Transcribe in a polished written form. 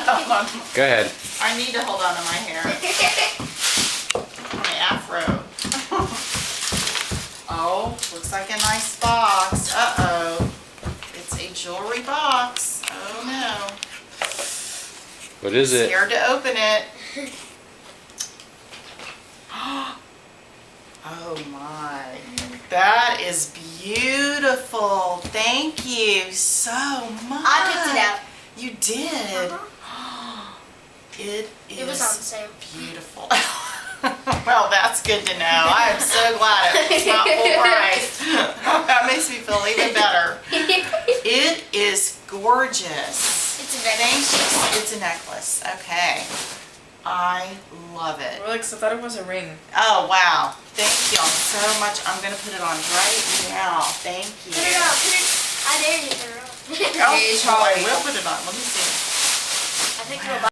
Hold on. Go ahead. I need to hold on to my hair. My afro. Oh, looks like a nice box. Uh-oh. It's a jewelry box. Oh no. What is it? Scared to open it. Oh my. That is beautiful. Thank you so much. I picked it out. You did? It It was on is sale. beautiful. Well, that's good to know. I am so glad it was not full price. That makes me feel even better. It is gorgeous. It's a necklace. Thank you. It's a necklace. Okay. I love it. Alex, I thought it was a ring. Oh, wow. Thank y'all so much. I'm going to put it on right now. Thank you. Put it on. I dare you to put it on. Oh, I will put it on. Let me see. I think we'll buy